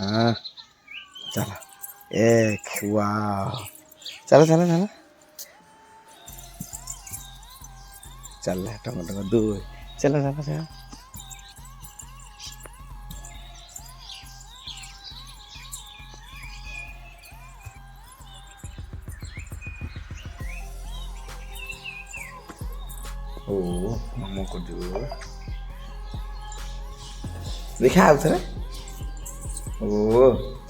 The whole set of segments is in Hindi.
हाँ चलो एक वाह चलो चलो चलो चल टमाटो दो चलो चलो चलो ओ मम्मा को दो देखा आउ थे ओ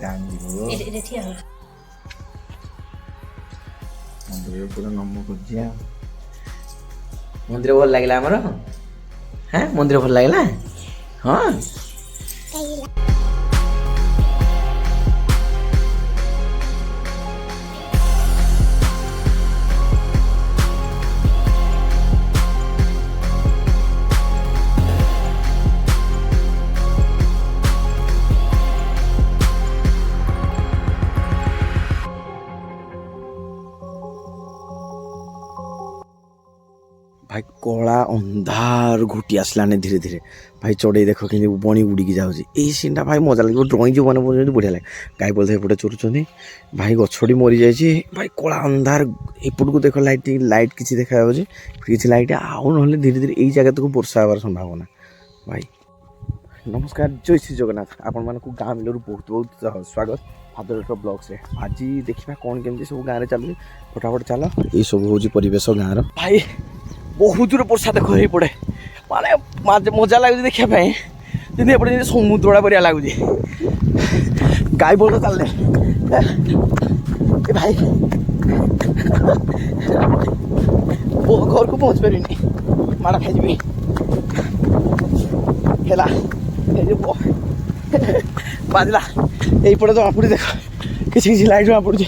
जान जीवो এটা ঠিক আছে मंदिर पूरा नमो को दिया मंदिर भल लागला हमर हैं मंदिर भल लागला हां भाई कला अंधार घुटी आसलाने धीरे धीरे भाई चढ़ई देख कि बणी उड़िकी जाऊँगी यही सीनटा भाई मजा लगे ड्रईंग जो मैंने बोलते बढ़िया लगे गाई बोलते एपटे चोरुंट भाई गछटी मरी जाइए भाई कला अंधार एपट को देख लाइट लाइट किसी देखा किसी लाइट आउ ना धीरे धीरे यही जगह तक वर्षा हबार संभावना भाई नमस्कार जय श्री जगन्नाथ आपण मानक गाँ मिलू बहुत बहुत स्वागत फादर ब्लॉग से आज देखा कौन केमती सब गाँव में चलुचे फटाफट चल ये सब हूँ परिवेश गाँव भाई बहुत दूर वर्षा देख हो पड़े माने मजा लगुच देखापी जमी एपटे समुद्रटा बढ़िया लगुच गाई बोल चल भाई घर को पहुँच पारि माड़ खाई बाजला यहीपटे जमा पड़ी देख किसी किसी लाइट जमा पड़ी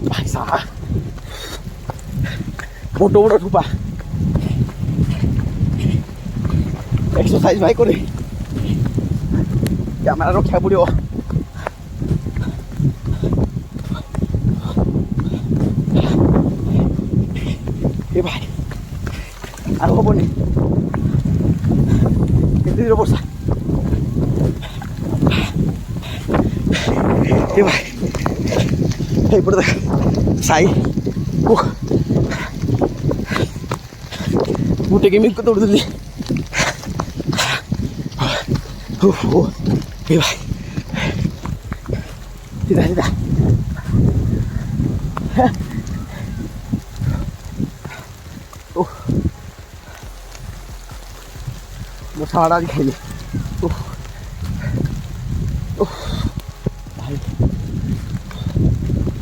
भाई साहब बड़ बड़ ठोपा एक्सरसाइज भाई कर कैमेरा रखा पड़ो ए भाई आ हेनी के वर्षा ए भाई यहीपटे देख साई गुटे के मिल को तोड़ दी भाई सीधा सीधा मोटा वाला भी खाई भाई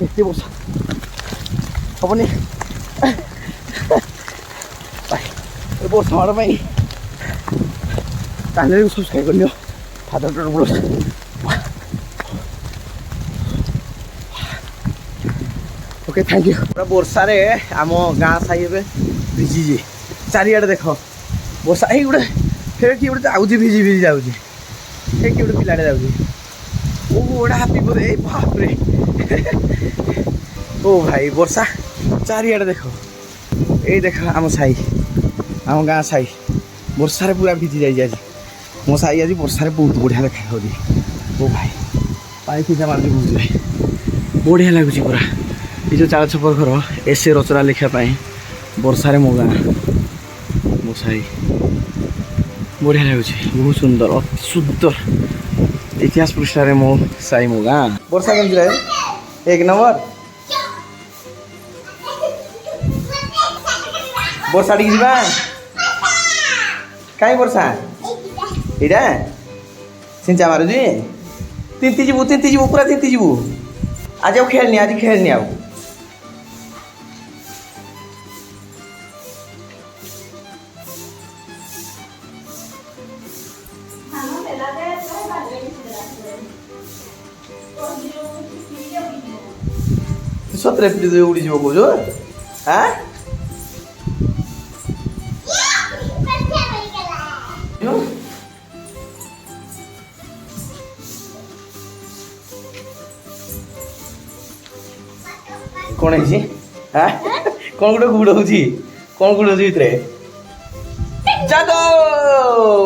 एते वर्षा हेनी वर्षा हमारा चैनल को सब्सक्राइब कर लियो फादर ब्लॉग ओके थैंक यू पूरा वर्षा रे आम गाँ साई भिजी चारिआडे देख वर्षा ये गोटे फिर किए गोटे जाऊँगी भिजी भिजी जाऊँगी किए गोटे पिलाटे जाऊँगी ओ गोटे हाथी बोधे बाप रे ओ भाई वर्षा चारिआडे देख ये देख आम साई आम गाँ साई वर्षा पूरा भिजी जाइए आज मो साई आज वर्षा बहुत बढ़िया देखा ओ भाई पानी खींचा मार बहुत बढ़िया लगुच पूरा ये जो चाल छपर घर एसे रचना लिखापी वर्षा मो गाँ मो साई बढ़िया लगुच बहुत सुंदर अति सुंदर इतिहास पृष्ठार मो साई मो गाँ वर्षा केमती लगे एक नंबर वर्षा टी जा कहीं वर्षा यहाँ सिंचा मारुजी तींती जीवु पूरा तींती जीवु आज आउ खेलनी आज खेलनी आउ सतरे उड़ी जीव कौच हाँ कौन है हाँ कौन गोटे गुड़ हो कौन गुड़ हो जादो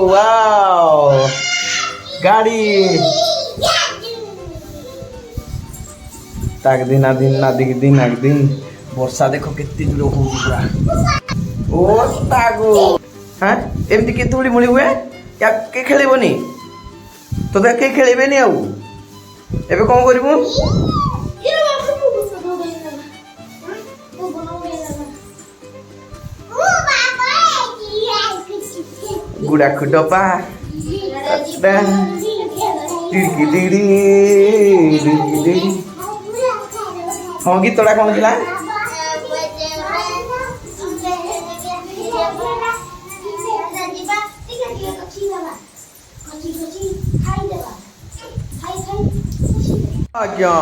वाओ ଗାଡି ତାକ ଦିନ ଦିନ ନାଦିକି ଦିନ ଆଗ ଦିନ ବର୍ଷା ଦେଖ କେତେ ଜୋର ହଉଛି ପୁରା ଓ ତାଗୁ হ্যাঁ এমনি কে দৌড়ি মুড়ি হুয়ে কে খেলিবনি তোদের কে খেলিবেনি ଆଉ ଏବେ କଣ କରିବୁ ଗୁଡାକୁ ଡବା ହଁ ଗୀତଟା କଣ ଥିଲା ଆଜ୍ଞା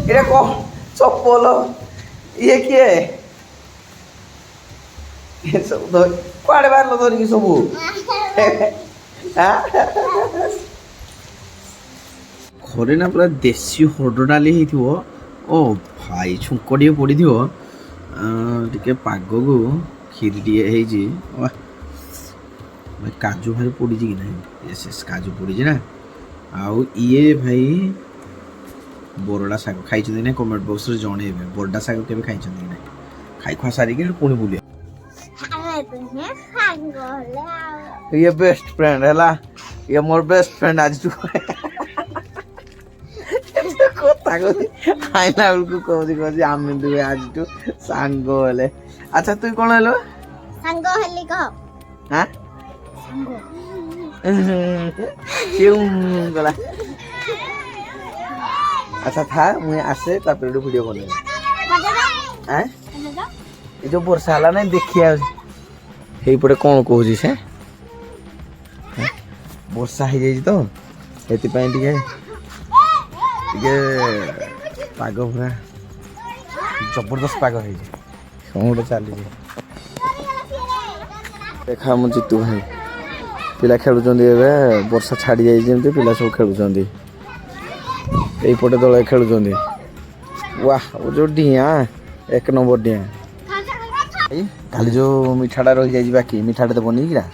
ଏଇଟା କଣ ଚପଲ ଇଏ କିଏ ସବୁ କୁଆଡେ ବାହାରିଲ ଧରିକି ସବୁ ଘରେ ନା ପୁରା ଦେଶୀ ହରଡ଼ ଡାଲି ହେଇଥିବ ଓ ଭାଇ ଛୁଙ୍କ ଟିକେ ପଡ଼ିଥିବ ଟିକେ ପାଗକୁ କ୍ଷୀରି ଟିକେ ହେଇଛି ଭାଇ କାଜୁ ଭାଇ ପଡ଼ିଛି କି ନାହିଁ ଏସ୍ କାଜୁ ପଡ଼ିଛି ନା ଆଉ ଇଏ ଭାଇ ବରଡ଼ା ଶାଗ ଖାଇଛନ୍ତି ନା କମେଣ୍ଟ ବକ୍ସରେ ଜଣେଇବେ ବରଡ଼ା ଶାଗ କେବେ ଖାଇଛନ୍ତି କି ନାହିଁ ଖାଇ ଖୁଆ ସାରିକି ପୁଣି ବୁଲିବା ये बेस्ट फ्रेंड है ला ये मोर बेस्ट फ्रेंड आज तू कोता को आइना को कोजी आमे दुए आज तू सांगो हेले अच्छा तू कोन हेलो सांगो हेली को हां सांगो क्यों गला अच्छा था मुझे आसे तापर वीडियो बने हैं ये जो वर्षा हला नहीं देखिया এইপଟେ କ'ଣ କହୁଛି ସେ ବର୍ଷା ହେଇଯାଇଛି ତ ସେଥିପାଇଁ ଟିକେ ପାଗ ପୁରା ଜବରଦସ୍ତ ପାଗ ହେଇଛି କ'ଣ ଗୋଟେ ଚାଲିଛି ଦେଖା ମୁଁ ଜିତୁ ଭାଇ ପିଲା ଖେଳୁଛନ୍ତି ଏବେ ବର୍ଷା ଛାଡ଼ି ଯାଇଛି ଯେମିତି ପିଲା ସବୁ ଖେଳୁଛନ୍ତି এইপଟେ ଦଳ ଖେଳୁଛନ୍ତି ୱାହ ଯେଉଁ ଡିଆଁ 1 ନମ୍ବର ଡିଆଁ କାଲି ଯୋଉ ମିଠାଟା ରହିଯାଇଛି ବାକି ମିଠାଟା ତ ବନେଇକିରା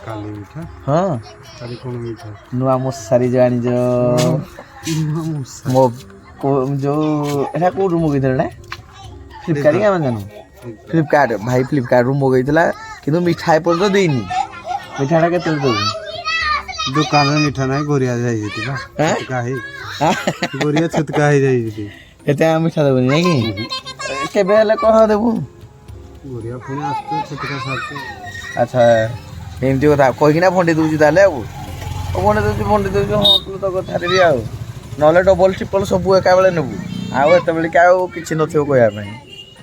କାଲି ମିଠା ହଁ କାଲି କ'ଣ ମିଠା ନୂଆ ମଶାରୀ ଯୋଉ ଆଣିଛ ମୋ ଯୋଉ ଏଟା କୋଉଠୁ ମଗେଇଥିଲା ଫ୍ଲିପକାର୍ଟ କି ଆମଜନ ଫ୍ଲିପକାର୍ଟ ଭାଇ ଫ୍ଲିପକାର୍ଟରୁ ମଗେଇଥିଲା କିନ୍ତୁ ମିଠା ଏପର୍ଯ୍ୟନ୍ତ ଦେଇନି ମିଠାଟା କେତେବେଳେ ଦେବୁ ଦୋକାନରେ ମିଠା ନାହିଁ ଗରିଆ ଯାଇଛନ୍ତି ଗରିଆ ଛୁତକା ହେଇଯାଇଛି ଏତେ ମିଠା ଦେବୁନି ନାଇଁ କି କେବେ ହେଲେ କହ ଦେବୁ ଆଚ୍ଛା ଏମିତି କଥା କହିକିନା ଭଣ୍ଡେଇ ଦେଉଛି ତାହେଲେ ଆଉ ଭଣ୍ଡେଇ ଦେଉଛି ହଁ ତୁ ତ କଥାରେ ବି ଆଉ ନହେଲେ ଡବଲ ଟ୍ରିପଲ ସବୁ ଏକା ବେଳେ ନେବୁ ଆଉ ଏତେବେଳେ କି ଆଉ କିଛି ନଥିବ କହିବା ପାଇଁ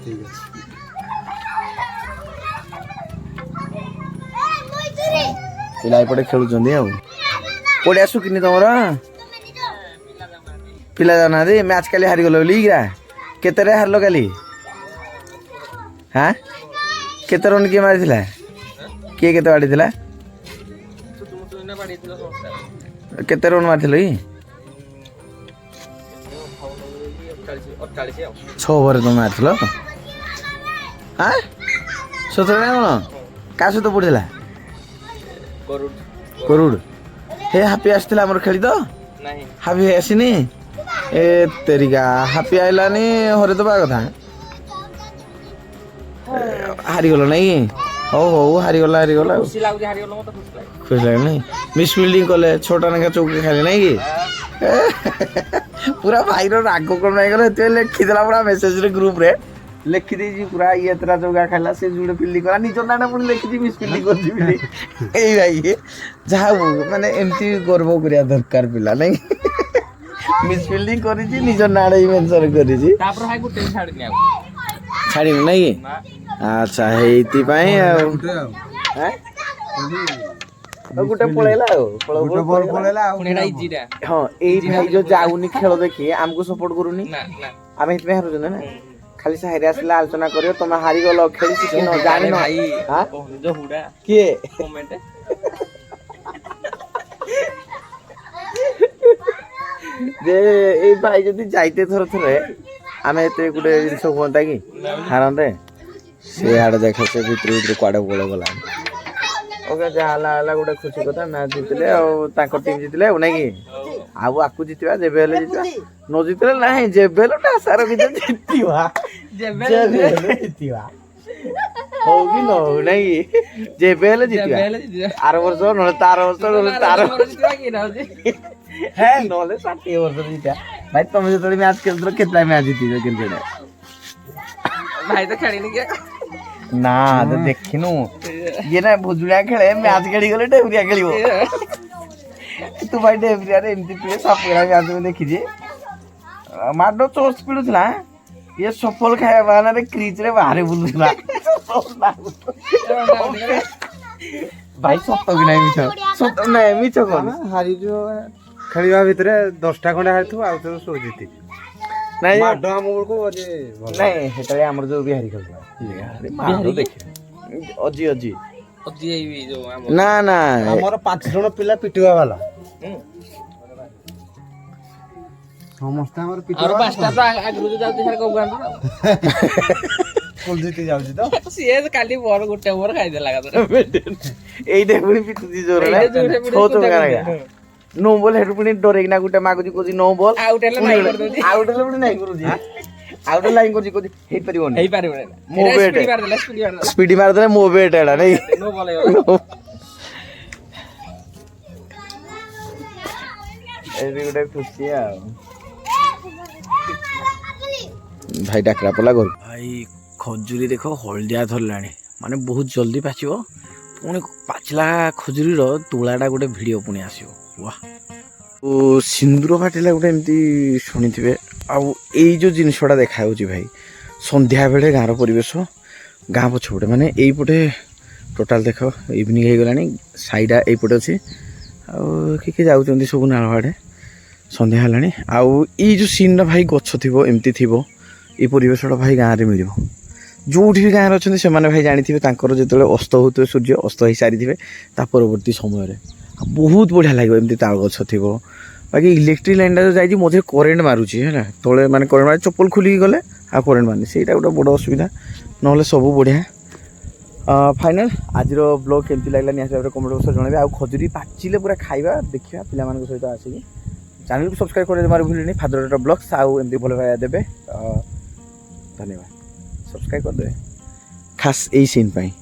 ଠିକ୍ ଅଛି ପିଲା ଏପଟେ ଖେଳୁଛନ୍ତି ଆଉ କୋଉଠି ଆସୁକିନି ତମର ପିଲା ଯାଉନାହାନ୍ତି ମ୍ୟାଚ୍ କାଲି ହାରିଗଲ ବୋଲି କେତେରେ ହାରିଲ କାଲି हाँ केते रन किए मारिथिला किए केते बाड़ीथिला केते रन मारिथिलो ई 6 ओवर तो मारिथिलो हां सतरे ना कोन का सहित पड़िला करुड़ हे हापी आस्थिला हमर खेली तो नहीं हापी आसीनी ए तेरिका हापी आइलानी हरे दबा कथा हारीगल नाई हौ हौ हारीगला खुशी लगे नहीं मिस फील्डिंग कले छोटा नाका चौकी खाली नहीं कि पूरा भाई राग कौन नहीं गला लिखिदेला पूरा मेसेज रे ग्रुप रे लिखि देजी पूरा ये तेरा चौका खाला से जुड़े फील्डिंग करा निज ना पुणी लिखि मिस फील्डिंग कर दिबी ए भाई जहा माने एमती गर्व करिया दरकार पिला नहीं मिस फील्डिंग करी जी निज नाडे मेंशन करी जी तापर भाई गुटे छाड़नी आ छाड़ी नहीं अच्छा हेती पाए हैं गोटे पळेला गोटे बॉल पळेला हां एई भाई जो जाउनी खेल देखि हमको सपोर्ट करूनी ना आमे इतमे हारु जने ना खाली साहिरे आसला आलोचना करियो तमे हारि गलो खेली कि न जानि न हां जो हुडा के कमेंट दे ए भाई जदी जाइते थर थरे आमे एते गुटे जिंस होंता कि हारंते से आड़ देख से भीतर भीतर कुआडे बोले गला ଓକେ ଯାହା ହେଲା ହେଲା ଗୋଟେ ଖୁସି କଥା ମ୍ୟାଚ୍ ଜିତିଲେ ଆଉ ତାଙ୍କ ଟିମ୍ ଜିତିଲେ ଆଉ ନାଇଁ କି ଆଉ ଆକୁ ଜିତିବା ଯେବେ ହେଲେ ଜିତିବା ନ ଜିତିଲେ ନାହିଁ ଯେବେ ହେଲେ ଗୋଟେ ଆଶା ରଖିଛ ଜିତିବା ଜିତିବା ହଉ କି ନ ହଉ ନାଇଁ କି ଯେବେ ହେଲେ ଜିତିବା ଆର ବର୍ଷ ନହେଲେ ତାର ବର୍ଷ ନହେଲେ ତାର ହେ ନହେଲେ 60 ବର୍ଷ ଜିତିବା ଭାଇ ତମେ ଯେତେବେଳେ ମ୍ୟାଚ୍ ଖେଳୁଥିଲ କେତେଟା ମ୍ୟାଚ୍ ଜିତିଛ କ୍ରିକେଟ ଭାଇ ତ ଖେଳିନି କି ନା ତ ଦେଖିନୁ ଇଏ ନା ଭୁଜୁଳିଆ ଖେଳେ ମ୍ୟାଚ୍ ଖେଳିଗଲେ ଡେବୁରିଆ ଖେଳିବ ତୁ ଭାଇ ଡେବୁରିଆରେ ଏମିତି ପିଏ ସାପୁରା ମ୍ୟାଚ୍ ମୁଁ ଦେଖିଛି ମାଡ ଚୋର ସ୍ପିଡ ଥିଲା ଇଏ ସଫଲ ଖାଇବା ବାହାନାରେ କ୍ରିଜରେ ବାହାରେ ବୁଲୁଥିଲା ଭାଇ ସତ କି ନାଇଁ ମିଛ ସତ ନାଇଁ ମିଛ କଣ ହାରିଯିବ ଖେଳିବା ଭିତରେ 10ଟା ଖଣ୍ଡେ ହାରିଥିବ ଆଉ ସବୁ ସବୁ ଜିତିଛି ନାଇଁ ମାଡ ଆମ ବେଳକୁ ନାଇଁ ସେତେବେଳେ ଆମର ଯୋଉ ବିହାରୀ ଖେଳୁଥିଲା ଅଜି ଅଜି ନା ନା ଆମର 5 ଜଣ ପିଲା ପିଟିବା ବାଲା ସମସ୍ତେ ଆମର ପିଟିବା ଜିତି ଯାଉଛି ତ ସିଏ କାଲି ବଲ ଗୋଟେ ଓଭର ଖାଇଦେଲା ଏଇଟା ପୁଣି ପିଟୁଛି ଜୋର नो बॉल हेड पुणी डरेकिना गुटे मागुची कोजी नो बॉल आउट हेले नाही करदोजी आउट हेले पुणी नाही करूजी आउट लाइन कोजी कोजी हेई परिबोनी हेई परिबोनी मो बेट स्पीड मार दे मो बेट एडा नहीं नो बॉल एबी गुटे खुशी आ भाई डाकरा पला घर भाई खजुरी देखो हळदिया धरलाणी माने बहुत जल्दी पाचिबो पुणी पाचला खजुरीर तुलाटा गोटे भिडियो पुणी आसिबो वाह ओ सिंदूर फाटिला गोटे एमती शुणिथिबे आउ एई जो जिनिसटा देखा होची भाई संध्या बेले गाँर परिवेश गाँ पछपटे माने एई पटे टोटाल देख इवनिंग हो गलानी साइडा एई पटे अछि आउ के जाउचंदी सब नालवाडे संध्या हलानी आउ एई जो सीन भाई गछ थिबो एमती थिबो ए परिवेशटा भाई गाँ रे मिलिबो जोठी भी गाँव अच्छा से भाई जानी थे अस्त होते सूर्य अस्त हो सारी थे परवर्ती समय बहुत बढ़िया लगे एमती ताल गछ थी बाकी इलेक्ट्रिक लाइन जो जाइए मझे करेन्ट मारुची है तले माने करेन्ट मारे चप्पल खुलिकी गले आ करेन्ट मारनी से गोटे बड़ असुविधा ना सब बढ़िया फाइनाल आज ब्लॉग केमती लगला निहाती भाव कमेंट बक्स जनइबे आ खजुरी पाचिले पूरा खाइबा देखिया पिला मान सहित आसिकी चैनल को सब्सक्राइब कर मार भूलनी फादर ब्लॉग्स आउ एमती भल भाई देबे धन्यवाद सब्सक्राइब कर दे खास यही सीन पाई।